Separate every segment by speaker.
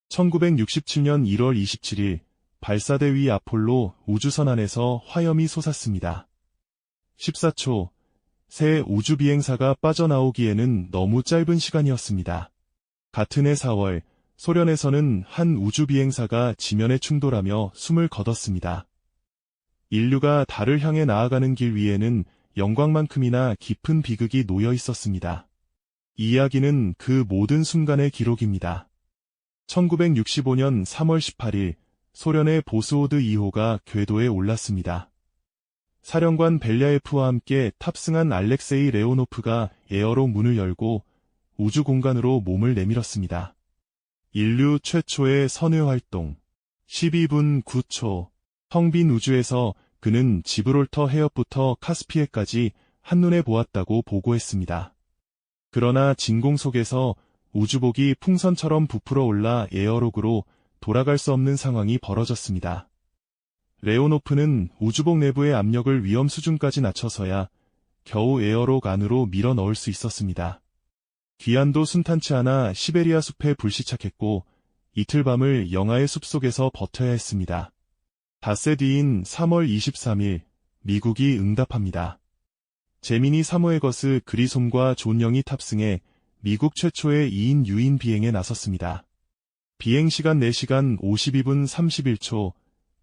Speaker 1: 1967년 1월 27일 발사대 위 아폴로 우주선 안에서 화염이 솟았습니다. 14초, 새 우주비행사가 빠져나오기에는 너무 짧은 시간이었습니다. 같은 해 4월, 소련에서는 한 우주비행사가 지면에 충돌하며 숨을 거뒀습니다. 인류가 달을 향해 나아가는 길 위에는 영광만큼이나 깊은 비극이 놓여 있었습니다. 이 이야기는 그 모든 순간의 기록입니다. 1965년 3월 18일, 소련의 보스호드 2호가 궤도에 올랐습니다. 사령관 벨랴에프와 함께 탑승한 알렉세이 레오노프가 에어로 문을 열고 우주 공간으로 몸을 내밀었습니다. 인류 최초의 선외활동. 12분 9초. 텅 빈 우주에서 그는 지브롤터 해협부터 카스피해까지 한눈에 보았다고 보고했습니다. 그러나 진공 속에서 우주복이 풍선처럼 부풀어 올라 에어록으로 돌아갈 수 없는 상황이 벌어졌습니다. 레오노프는 우주복 내부의 압력을 위험 수준까지 낮춰서야 겨우 에어록 안으로 밀어 넣을 수 있었습니다. 귀환도 순탄치 않아 시베리아 숲에 불시착했고 이틀 밤을 영하의 숲속에서 버텨야 했습니다. 닷새 뒤인 3월 23일, 미국이 응답합니다. 제미니 3호의 거스 그리솜과 존 영이 탑승해 미국 최초의 2인 유인 비행에 나섰습니다. 비행시간 4시간 52분 31초,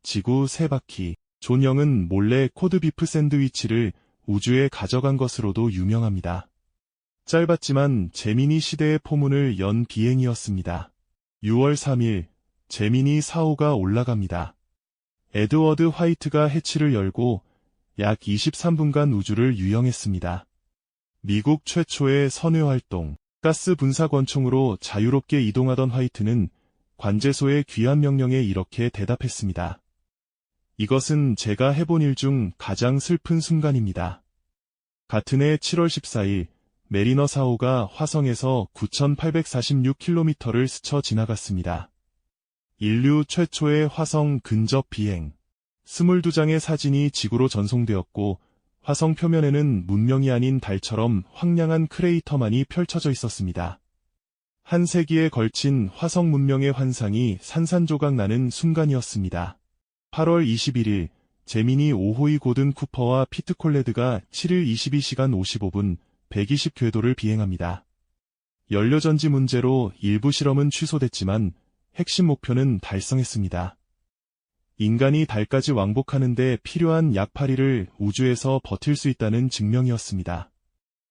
Speaker 1: 지구 3바퀴. 존 영은 몰래 코드비프 샌드위치를 우주에 가져간 것으로도 유명합니다. 짧았지만 제미니 시대의 포문을 연 비행이었습니다. 6월 3일, 제미니 4호가 올라갑니다. 에드워드 화이트가 해치를 열고 약 23분간 우주를 유영했습니다. 미국 최초의 선외활동. 가스 분사 권총으로 자유롭게 이동하던 화이트는 관제소의 귀환 명령에 이렇게 대답했습니다. 이것은 제가 해본 일 중 가장 슬픈 순간입니다. 같은 해 7월 14일, 메리너 4호가 화성에서 9,846km를 스쳐 지나갔습니다. 인류 최초의 화성 근접 비행. 22장의 사진이 지구로 전송되었고 화성 표면에는 문명이 아닌 달처럼 황량한 크레이터만이 펼쳐져 있었습니다. 한 세기에 걸친 화성 문명의 환상이 산산조각 나는 순간이었습니다. 8월 21일, 제미니 5호의 고든 쿠퍼와 피트 콜레드가 7일 22시간 55분 120 궤도를 비행합니다. 연료전지 문제로 일부 실험은 취소됐지만 핵심 목표는 달성했습니다. 인간이 달까지 왕복하는 데 필요한 약 8일을 우주에서 버틸 수 있다는 증명이었습니다.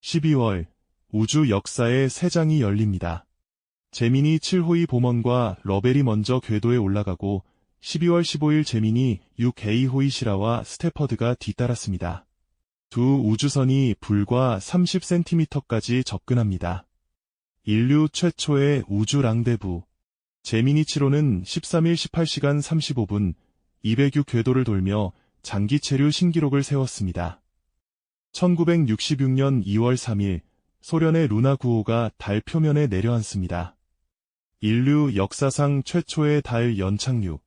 Speaker 1: 12월, 우주 역사의 새 장이 열립니다. 제미니 7호의 보먼과 러벨이 먼저 궤도에 올라가고 12월 15일 제미니 6A호의 시라와 스태퍼드가 뒤따랐습니다. 두 우주선이 불과 30cm까지 접근합니다. 인류 최초의 우주 랑데부. 제미니 7호는 13일 18시간 35분 206 궤도를 돌며 장기 체류 신기록을 세웠습니다. 1966년 2월 3일 소련의 루나 9호가 달 표면에 내려앉습니다. 인류 역사상 최초의 달 연착륙.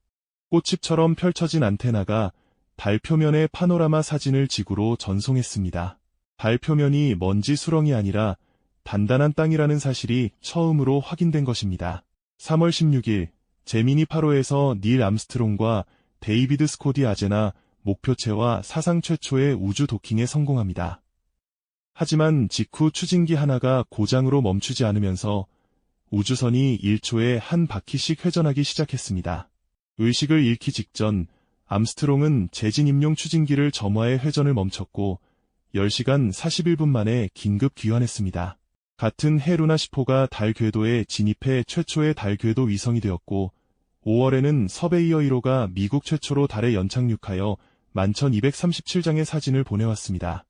Speaker 1: 꽃잎처럼 펼쳐진 안테나가 달 표면의 파노라마 사진을 지구로 전송했습니다. 달 표면이 먼지 수렁이 아니라 단단한 땅이라는 사실이 처음으로 확인된 것입니다. 3월 16일 제미니 8호에서 닐 암스트롱과 데이비드 스코디 아제나 목표체와 사상 최초의 우주 도킹에 성공합니다. 하지만 직후 추진기 하나가 고장으로 멈추지 않으면서 우주선이 1초에 한 바퀴씩 회전하기 시작했습니다. 의식을 잃기 직전 암스트롱은 재진입용 추진기를 점화해 회전을 멈췄고 10시간 41분 만에 긴급 귀환했습니다. 같은 해 루나 10호가 달 궤도에 진입해 최초의 달 궤도 위성이 되었고 5월에는 서베이어 1호가 미국 최초로 달에 연착륙하여 11,237장의 사진을 보내왔습니다.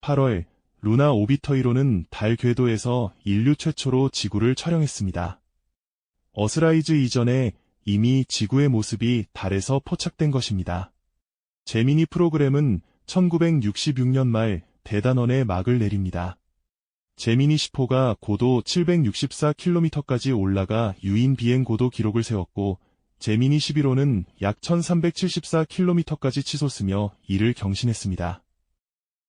Speaker 1: 8월 루나 오비터 1호는 달 궤도에서 인류 최초로 지구를 촬영했습니다. 어스라이즈 이전에 이미 지구의 모습이 달에서 포착된 것입니다. 제미니 프로그램은 1966년 말 대단원에 막을 내립니다. 제미니 10호가 고도 764km까지 올라가 유인 비행 고도 기록을 세웠고 제미니 11호는 약 1374km까지 치솟으며 이를 경신했습니다.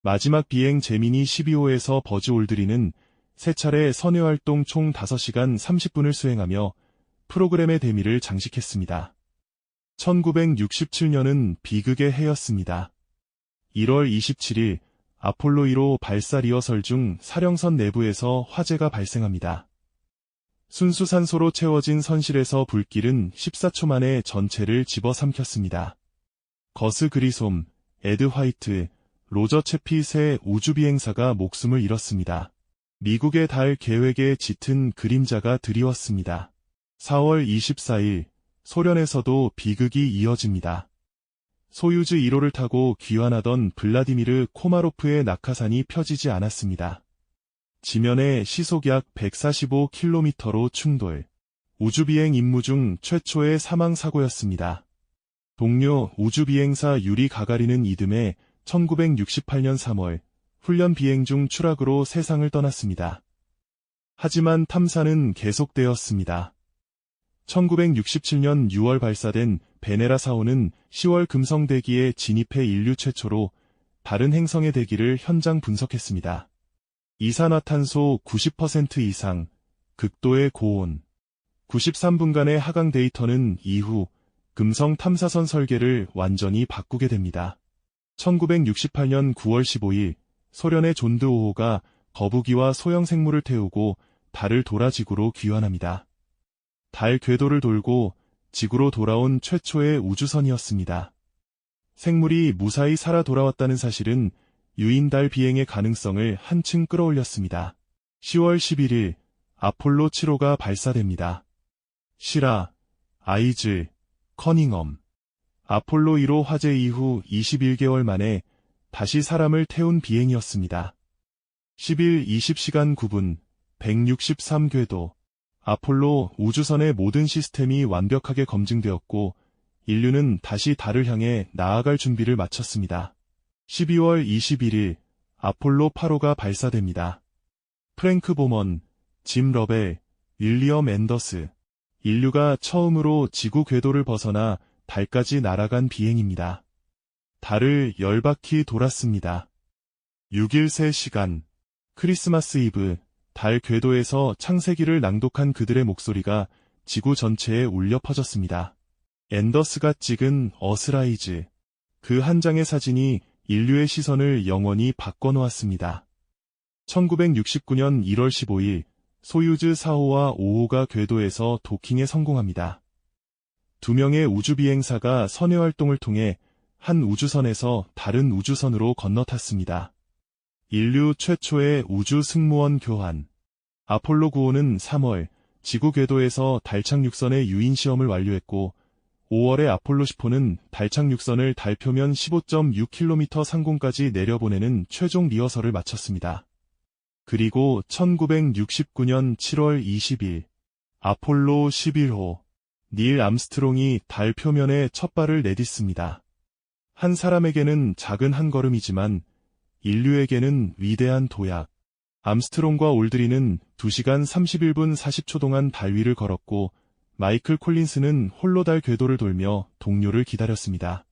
Speaker 1: 마지막 비행 제미니 12호에서 버즈 올드린은 세 차례 선외활동 총 5시간 30분을 수행하며 프로그램의 대미를 장식했습니다. 1967년은 비극의 해였습니다. 1월 27일 아폴로 1호 발사 리허설 중 사령선 내부에서 화재가 발생합니다. 순수 산소로 채워진 선실에서 불길은 14초 만에 전체를 집어삼켰습니다. 거스 그리솜, 에드 화이트, 로저 채피 세 우주비행사가 목숨을 잃었습니다. 미국의 달 계획에 짙은 그림자가 드리웠습니다. 4월 24일 소련에서도 비극이 이어집니다. 소유즈 1호를 타고 귀환하던 블라디미르 코마로프의 낙하산이 펴지지 않았습니다. 지면에 시속 약 145km로 충돌. 우주비행 임무 중 최초의 사망사고였습니다. 동료 우주비행사 유리 가가린은 이듬해 1968년 3월 훈련 비행 중 추락으로 세상을 떠났습니다. 하지만 탐사는 계속되었습니다. 1967년 6월 발사된 베네라 4호는 10월 금성대기에 진입해 인류 최초로 다른 행성의 대기를 현장 분석했습니다. 이산화탄소 90% 이상, 극도의 고온, 93분간의 하강 데이터는 이후 금성 탐사선 설계를 완전히 바꾸게 됩니다. 1968년 9월 15일 소련의 존드 5호가 거북이와 소형 생물을 태우고 달을 돌아 지구로 귀환합니다. 달 궤도를 돌고 지구로 돌아온 최초의 우주선이었습니다. 생물이 무사히 살아 돌아왔다는 사실은 유인달 비행의 가능성을 한층 끌어올렸습니다. 10월 11일 아폴로 7호가 발사됩니다. 시라, 아이즐, 커닝엄. 아폴로 1호 화재 이후 21개월 만에 다시 사람을 태운 비행이었습니다. 10일 20시간 9분, 163궤도. 아폴로 우주선의 모든 시스템이 완벽하게 검증되었고 인류는 다시 달을 향해 나아갈 준비를 마쳤습니다. 12월 21일 아폴로 8호가 발사됩니다. 프랭크 보먼, 짐 러벨, 윌리엄 앤더스. 인류가 처음으로 지구 궤도를 벗어나 달까지 날아간 비행입니다. 달을 10바퀴 돌았습니다. 6일 3시간. 크리스마스 이브. 달 궤도에서 창세기를 낭독한 그들의 목소리가 지구 전체에 울려 퍼졌습니다. 앤더스가 찍은 어스라이즈. 그 한 장의 사진이 인류의 시선을 영원히 바꿔놓았습니다. 1969년 1월 15일 소유즈 4호와 5호가 궤도에서 도킹에 성공합니다. 두 명의 우주비행사가 선외활동을 통해 한 우주선에서 다른 우주선으로 건너탔습니다. 인류 최초의 우주 승무원 교환. 아폴로 9호는 3월 지구 궤도에서 달 착륙선의 유인 시험을 완료했고 5월에 아폴로 10호는 달 착륙선을 달 표면 15.6km 상공까지 내려보내는 최종 리허설을 마쳤습니다. 그리고 1969년 7월 20일 아폴로 11호 닐 암스트롱이 달 표면에 첫 발을 내딛습니다. 한 사람에게는 작은 한 걸음이지만 인류에게는 위대한 도약. 암스트롱과 올드린은 2시간 31분 40초 동안 달 위를 걸었고 마이클 콜린스는 홀로 달 궤도를 돌며 동료를 기다렸습니다.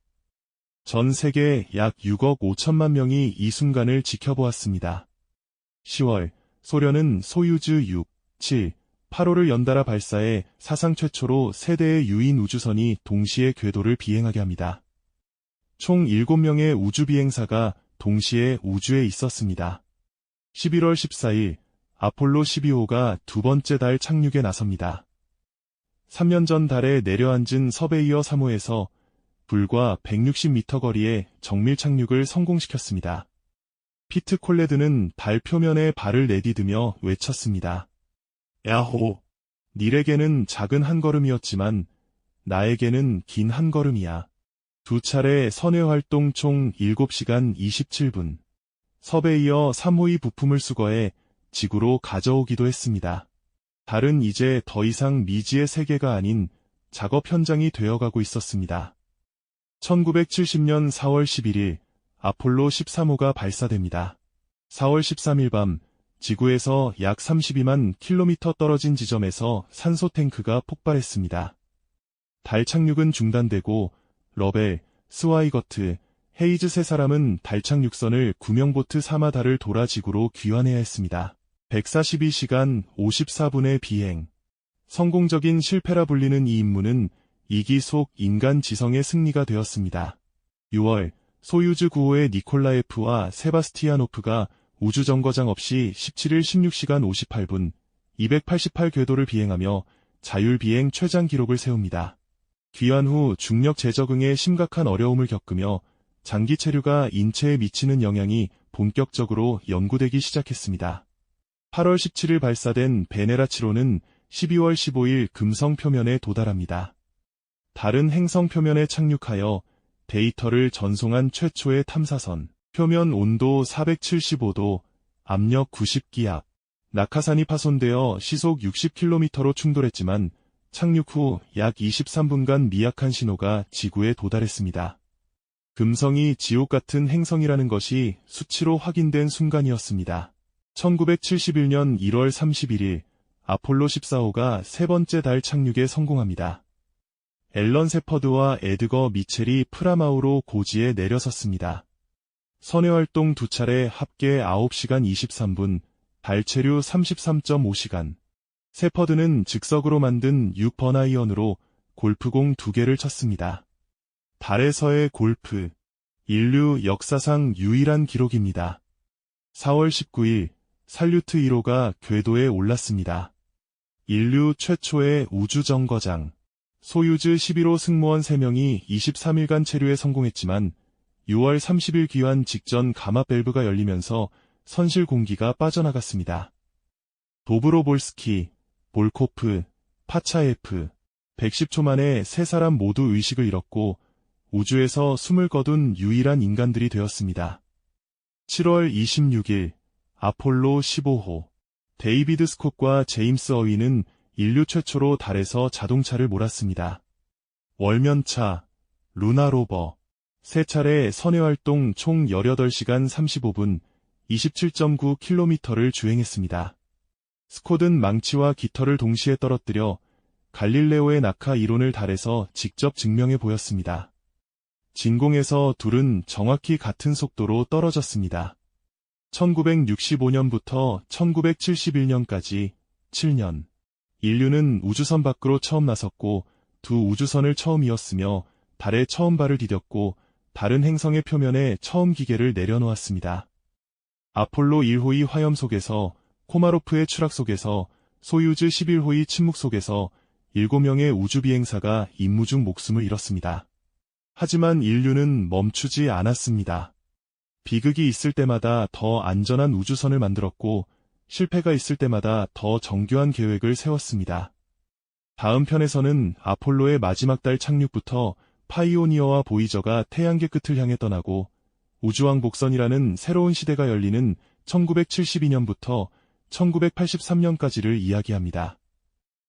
Speaker 1: 전 세계 약 6억 5천만 명이 이 순간을 지켜보았습니다. 10월 소련은 소유즈 6, 7, 8호를 연달아 발사해 사상 최초로 세 대의 유인 우주선이 동시에 궤도를 비행하게 합니다. 총 7명의 우주비행사가 동시에 우주에 있었습니다. 11월 14일 아폴로 12호가 두 번째 달 착륙에 나섭니다. 3년 전 달에 내려앉은 서베이어 3호에서 불과 160m 거리에 정밀 착륙을 성공시켰습니다. 피트 콜레드는 달 표면에 발을 내디디며 외쳤습니다. 야호! 닐에게는 작은 한 걸음이었지만 나에게는 긴 한 걸음이야. 두 차례 선외활동 총 7시간 27분. 서베이어 3호의 부품을 수거해 지구로 가져오기도 했습니다. 달은 이제 더 이상 미지의 세계가 아닌 작업 현장이 되어가고 있었습니다. 1970년 4월 11일 아폴로 13호가 발사됩니다. 4월 13일 밤 지구에서 약 32만 킬로미터 떨어진 지점에서 산소 탱크가 폭발했습니다. 달 착륙은 중단되고 러벨, 스와이거트, 헤이즈 세 사람은 달 착륙선을 구명보트 삼아 달을 돌아 지구로 귀환해야 했습니다. 142시간 54분의 비행. 성공적인 실패라 불리는 이 임무는 2기 속 인간 지성의 승리가 되었습니다. 6월, 소유즈 9호의 니콜라예프와 세바스티아노프가 우주정거장 없이 17일 16시간 58분, 288궤도를 비행하며 자율비행 최장 기록을 세웁니다. 귀환 후 중력 재적응에 심각한 어려움을 겪으며 장기 체류가 인체에 미치는 영향이 본격적으로 연구되기 시작했습니다. 8월 17일 발사된 베네라 7호는 12월 15일 금성 표면에 도달합니다. 다른 행성 표면에 착륙하여 데이터를 전송한 최초의 탐사선, 표면 온도 475도, 압력 90기압, 낙하산이 파손되어 시속 60km로 충돌했지만 착륙 후 약 23분간 미약한 신호가 지구에 도달했습니다. 금성이 지옥 같은 행성이라는 것이 수치로 확인된 순간이었습니다. 1971년 1월 31일 아폴로 14호가 세 번째 달 착륙에 성공합니다. 앨런 세퍼드와 에드거 미첼이 프라마우로 고지에 내려섰습니다. 선외활동 2차례 합계 9시간 23분, 달 체류 33.5시간. 세퍼드는 즉석으로 만든 6번 아이언으로 골프공 2개를 쳤습니다. 달에서의 골프, 인류 역사상 유일한 기록입니다. 4월 19일 살류트 1호가 궤도에 올랐습니다. 인류 최초의 우주정거장, 소유즈 11호 승무원 3명이 23일간 체류에 성공했지만 6월 30일 귀환 직전 가마 밸브가 열리면서 선실 공기가 빠져나갔습니다. 도브로볼스키, 볼코프, 파차예프, 110초 만에 세 사람 모두 의식을 잃었고 우주에서 숨을 거둔 유일한 인간들이 되었습니다. 7월 26일 아폴로 15호, 데이비드 스콧과 제임스 어윈은 인류 최초로 달에서 자동차를 몰았습니다. 월면차, 루나로버, 세 차례 선외활동 총 18시간 35분, 27.9km를 주행했습니다. 스콧은 망치와 깃털을 동시에 떨어뜨려 갈릴레오의 낙하 이론을 달에서 직접 증명해 보였습니다. 진공에서 둘은 정확히 같은 속도로 떨어졌습니다. 1965년부터 1971년까지 7년, 인류는 우주선 밖으로 처음 나섰고 두 우주선을 처음 이었으며 달에 처음 발을 디뎠고 다른 행성의 표면에 처음 기계를 내려놓았습니다. 아폴로 1호의 화염 속에서, 코마로프의 추락 속에서, 소유즈 11호의 침묵 속에서 7명의 우주비행사가 임무 중 목숨을 잃었습니다. 하지만 인류는 멈추지 않았습니다. 비극이 있을 때마다 더 안전한 우주선을 만들었고 실패가 있을 때마다 더 정교한 계획을 세웠습니다. 다음 편에서는 아폴로의 마지막 달 착륙부터 파이오니어와 보이저가 태양계 끝을 향해 떠나고 우주왕복선이라는 새로운 시대가 열리는 1972년부터 1983년까지를 이야기합니다.